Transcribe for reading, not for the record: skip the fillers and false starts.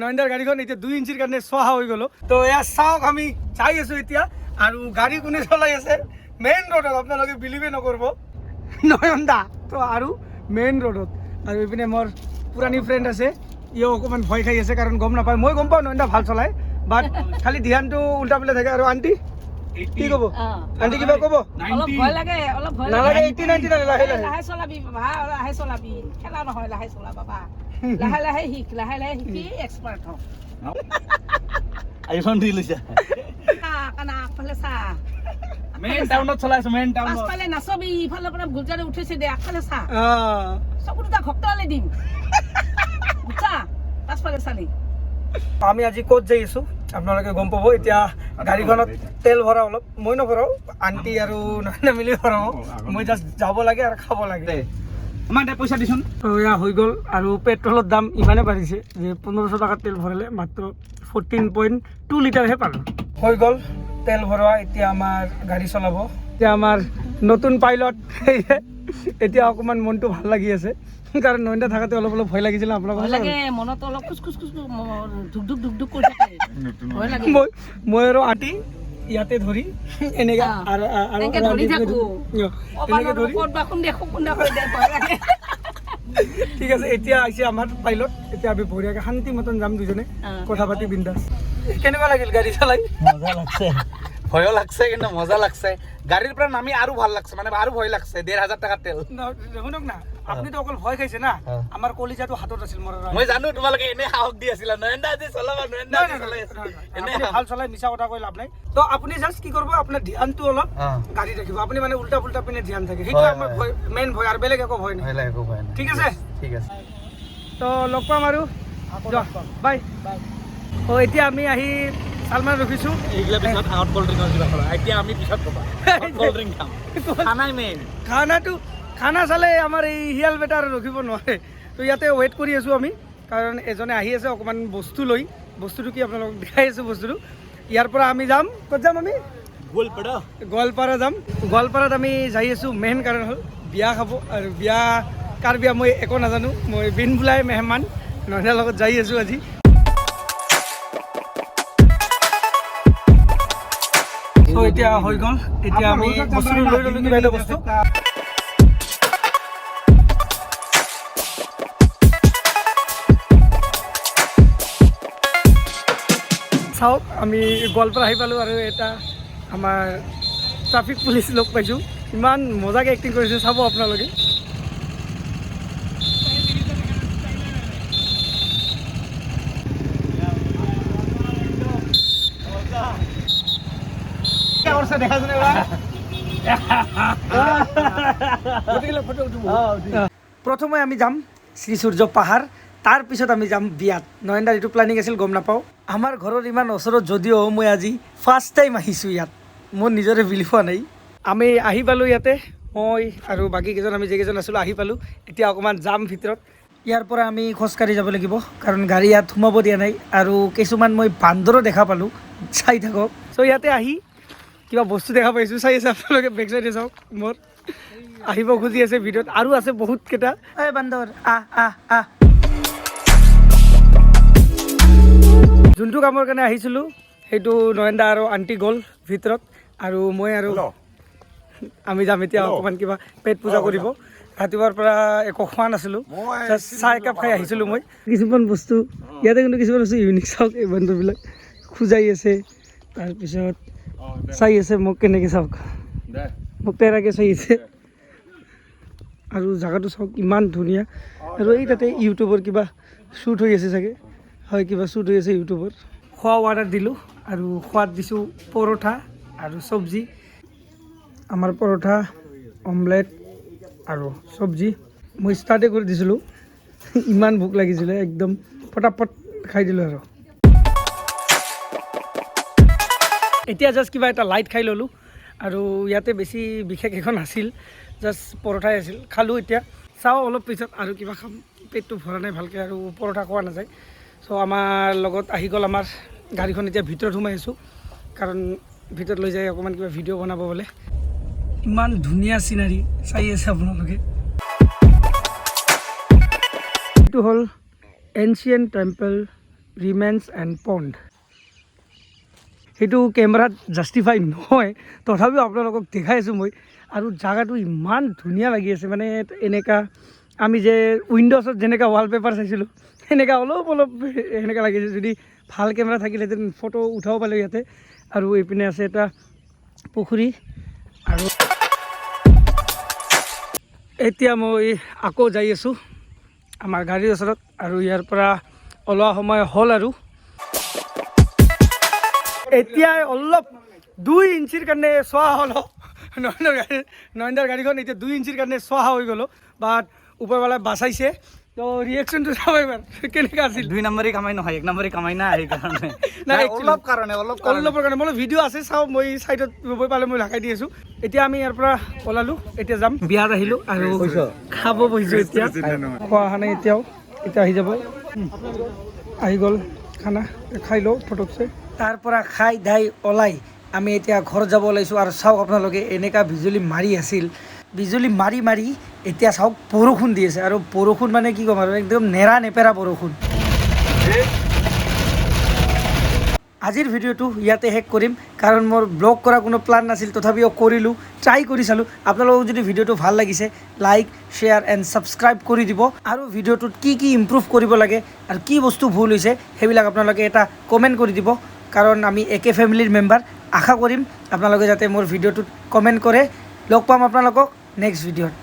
নয়নদাৰ গাড়ীখন এতিয়া 2 ইঞ্চিৰ কাৰণে চহা হৈ গ'ল তো এয়া চাওক আমি চাই আছোঁ এতিয়া আৰু গাড়ী কোনে চলাই আছে মেইন ৰোডত আপোনালোকে বিলিভে নকৰিব নয়নদা তো আৰু মেইন ৰোডত আৰু এইপিনে মোৰ পুৰাণী ফ্ৰেণ্ড আছে ইও অকণমান ভয় খাই আছে কাৰণ গম নাপায় মই গম পাওঁ নয়নদা ভাল চলায় বাট খালি ধ্যানটো উল্টা পেলাই থাকে আৰু আণ্টি কি ক'ব আণ্টি কিবা ক'ব অলপ ভয় লাগে নালাগে 80 90 লাহে লাহে চলাবি বাবা লাহে চলাবি খেলা নহয় লাহে চলা বাবা লাহে শিকি এক্সপাৰ্ট হ আইফোন দি লৈছা কানা আগফালে চা মেইন টাউনত চলাইছো মেইন টাউনত পাছফালে নাচবি ইফালৰ পৰা গুলজাৰে উঠিছে দে আগফালে চা চকু দুটা ঘক্তালে দিম বুজা পাছফালে চালি আমি আজি ক'ত যাই আছোঁ আপোনালোকে গম পাব এতিয়া গাড়ীখনত তেল ভৰা অলপ মই নভৰাওঁ আণ্টি আৰু নয়নে মিলি ভৰাওঁ মই জাষ্ট যাব লাগে আৰু খাব লাগে আমাৰ দে পইচা দিছোন এয়া হৈ গ'ল আৰু পেট্ৰলৰ দাম ইমানে বাঢ়িছে যে 1500 টকাৰ তেল ভৰালে মাত্ৰ 14.2 লিটাৰহে পালোঁ হৈ গ'ল তেল ভৰোৱা এতিয়া আমাৰ গাড়ী চলাব এতিয়া আমাৰ নতুন পাইলট এতিয়া অকণমান মনটো ভাল লাগি আছে কাৰণ নয়নদা থাকাতে অলপ অলপ ভয় লাগিছিল আপোনালোকৰ লাগে মনত অলপ খুচ ধুক কৰি থাকে ভয় লাগে মই আৰু আঁতি ইয়াতে ধৰি এনেকা এনেকে ধৰি থাকো এনেকে ধৰি ক'ত বা কোন দেখো কোন দেখো ভয় লাগে ঠিক আছে এতিয়া আহিছে আমাৰ পাইলট এতিয়া আমি বঢ়িয়াকে শান্তি মতন যাম দুজনে কথা পাতি বিন্দাস কেনেকুৱা লাগিল গাড়ী চলাই মজা লাগছে ভয়ও লাগছে কিন্তু মজা লাগছে গাড়ীৰ পৰা নামি আৰু ভাল লাগছে মানে আৰু ভয় লাগছে 1500 টাকা তেল শুনক না আপুনিতো অকল ভয় খাইছে না আমাৰ কলিজাটো হাতত আছিল মোৰ মই জানো তোমালোকে এনে সাহস দি আছিলা নয়নদা আজি চলাবা নয়নদা চলাই এনে ভাল চলাই মিছা কথা কৈ লাভ নাই তো আপুনি জাস্ট কি কৰিব আপোনাৰ ধ্যানটো অলপ গাড়ী ৰাখিব আপুনি মানে উল্টা পুল্টা পিনে ধ্যান থাকে সেইটো আমাৰ মেইন ভয় আৰু বেলেগ একো ভয় নাই ঠিক আছে তো লগ পাম আৰু বাই ও এতিয়া আমি আহি সালমান ৰখিছোঁ এইগিলা পিছত আউট কোল্ড ড্ৰিংক কিবা খোলা এতিয়া আমি পিছত ক'বা কোল্ড ড্ৰিংক খাম খানাই মেইন খানা চালে আমাৰ এই হিয়াল বেটাৰ ৰখিব নোৱাৰে তো ইয়াতে ৱেইট কৰি আছোঁ আমি কাৰণ এজনে আহি আছে অকণমান বস্তু লৈ বস্তুটো কি আপোনালোকক দেখাই আছোঁ বস্তুটো ইয়াৰ পৰা আমি যাম ক'ত যাম আমি গোৱালপাৰা যাম গোৱালপাৰাত আমি যাই আছোঁ মেইন কাৰণ হ'ল বিয়া খাব আৰু বিয়া কাৰ বিয়া মই একো নাজানো মই বিন বোলাই মেহমান নয়নাৰ লগত যাই আছোঁ আজি এতিয়া হৈ গ'ল এতিয়া আমি বস্তু লৈ ল'লোঁ কিবা এটা বস্তু চাওক আমি গোৱালপাৰা আহি পালোঁ আৰু এটা আমাৰ ট্ৰাফিক পুলিচ লগ পাইছোঁ ইমান মজাকৈ এক্টিং কৰিছে চাব আপোনালোকে দেখা প্ৰথমে আমি যাম শ্ৰী সূৰ্য পাহাৰ তাৰপিছত আমি যাম বিয়াত নয়নদাৰ এইটো প্লেনিং আছিল গম নাপাওঁ আমাৰ ঘৰৰ ইমান ওচৰত যদিও মই আজি ফাৰ্ষ্ট টাইম আহিছোঁ ইয়াত মোৰ নিজৰে বিলিভ হোৱা নাই আমি আহি পালোঁ ইয়াতে মই আৰু বাকী কেইজন আমি যিকেইজন আছিলোঁ আহি পালোঁ এতিয়া অকণমান যাম ভিতৰত ইয়াৰ পৰা আমি খোজকাঢ়ি যাব লাগিব কাৰণ গাড়ী ইয়াত সোমাব দিয়া নাই আৰু কিছুমান মই বান্দৰো দেখা পালোঁ চাই থাকক চ' ইয়াতে আহি কিবা বস্তু দেখা পাইছোঁ চাই আছে আপোনালোকে বেক চাইডে চাওক মোৰ আহিব খুজি আছে ভিডিঅ'ত আৰু আছে বহুত কেইটা এই বান্দৰ আহ যোনটো কামৰ কাৰণে আহিছিলোঁ সেইটো নয়নদা আৰু আণ্টি গ'ল ভিতৰত আৰু মই আৰু আমি যাম এতিয়া অকণমান কিবা পেট পূজা কৰিব ৰাতিপুৱাৰ পৰা একো খোৱা নাছিলোঁ চাহ একাপ খাই আহিছিলোঁ মই কিছুমান বস্তু ইয়াতে কিন্তু কিছুমান বস্তু ইউনিক চাওক এই বান্দৰবিলাক খোজাই আছে তাৰপিছত চাই আছে মোক কেনেকৈ চাওক মোক তেৰাকৈ চাই আছে আৰু জেগাটো চাওক ইমান ধুনীয়া আৰু এই তাতে ইউটিউবৰ কিবা শ্বুট হৈ আছে চাগে হয় কিবা শ্বুট হৈ আছে ইউটিউবৰ খোৱা অৰ্ডাৰ দিলোঁ আৰু খোৱাত দিছোঁ পৰঠা আৰু চব্জি আমাৰ পৰঠা অমলেট আৰু চব্জি মই ষ্টাৰ্টে কৰি দিছিলোঁ ইমান ভোক লাগিছিলে একদম ফটাফট খাই দিলোঁ আৰু এতিয়া জাষ্ট কিবা এটা লাইট খাই ল'লোঁ আৰু ইয়াতে বেছি বিশেষ এখন আছিল জাষ্ট পৰঠাই আছিল খালোঁ এতিয়া চাওঁ অলপ পিছত আৰু কিবা খাম পেটটো ভৰা নাই ভালকৈ আৰু পৰঠা খোৱা নাযায় চ' আমাৰ লগত আহি গ'ল আমাৰ গাড়ীখন এতিয়া ভিতৰত সোমাই আছোঁ কাৰণ ভিতৰত লৈ যাই অকণমান কিবা ভিডিঅ' বনাব বোলে ইমান ধুনীয়া চিনাৰী চাই আছে আপোনালোকে এইটো হ'ল এনচিয়েণ্ট টেম্পল ৰিমেন্স এণ্ড পণ্ড। সেইটো কেমেৰাত জাষ্টিফাই নহয়, তথাপিও আপোনালোকক দেখাই আছোঁ মই। আৰু জেগাটো ইমান ধুনীয়া লাগি আছে, মানে এনেকুৱা আমি যে উইণ্ড'জত যেনেকুৱা ৱালপেপাৰ চাইছিলোঁ সেনেকুৱা অলপ অলপ সেনেকুৱা লাগিছে। যদি ভাল কেমেৰা থাকিলেহেঁতেন ফটো উঠাব পালোঁ ইয়াতে। আৰু এইপিনে আছে এটা পুখুৰী। আৰু এতিয়া মই আকৌ যাই আছোঁ আমাৰ গাড়ীৰ ওচৰত, আৰু ইয়াৰ পৰা ওলোৱা সময় হ'ল। আৰু এতিয়া অলপ 2 ইঞ্চিৰ কাৰণে চোৱা হ'ল নয়নদাৰ গাড়ীখন। এতিয়া 2 ইঞ্চিৰ কাৰণে চোৱা হৈ গ'লো, বাট ওপৰৱালাই বাচাইছে। তো ৰিয়েকশ্যনটো চাব এবাৰ কেনেকৈ আছিল। 2 নম্বৰী কামাই নহয়, 1 নম্বৰী কামাই নাই সেইকাৰণে। নাই অলপৰ কাৰণে মই ভিডিঅ' আছে চাওঁ, মই ছাইডত গৈ পালে মই লগাই দি আছোঁ। এতিয়া আমি ইয়াৰ পৰা ওলালোঁ, এতিয়া যাম। বিয়াত আহিলোঁ আৰু খাব বহিছোঁ। এতিয়া খোৱা অহা নাই এতিয়াও, এতিয়া আহি যাব। আহি গ'ল খানা, খাই লওঁ ফটকছে। তাৰ পৰা খাই দাই ওলাই আমি এতিয়া ঘৰত যাব ওলাইছোঁ। আৰু চাওক আপোনালোকে, এনেকুৱা বিজুলী মাৰি আছিল, বিজুলী মাৰি মাৰি এতিয়া চাওক বৰষুণ দি আছে। আৰু বৰষুণ মানে কি ক'ম আৰু, একদম নেৰা নেপেৰা বৰষুণ। আজিৰ ভিডিঅ'টো ইয়াতে শেষ কৰিম, কাৰণ মোৰ ব্লগ কৰা কোনো প্লান নাছিল, তথাপিও কৰিলোঁ, ট্ৰাই কৰি চালোঁ। আপোনালোকক যদি ভিডিঅ'টো ভাল লাগিছে, লাইক, শ্বেয়াৰ এণ্ড ছাবস্ক্ৰাইব কৰি দিব। আৰু ভিডিঅ'টোত কি কি ইম্প্ৰুভ কৰিব লাগে আৰু কি বস্তু ভুল হৈছে সেইবিলাক আপোনালোকে এটা কমেণ্ট কৰি দিব, কাৰণ আমি একে ফেমিলিৰ মেম্বাৰ। আশা কৰিম আপোনালোকে যাতে মোৰ ভিডিঅ'টোত কমেণ্ট কৰে। লগ পাম আপোনালোকক নেক্সট ভিডিঅ'ত।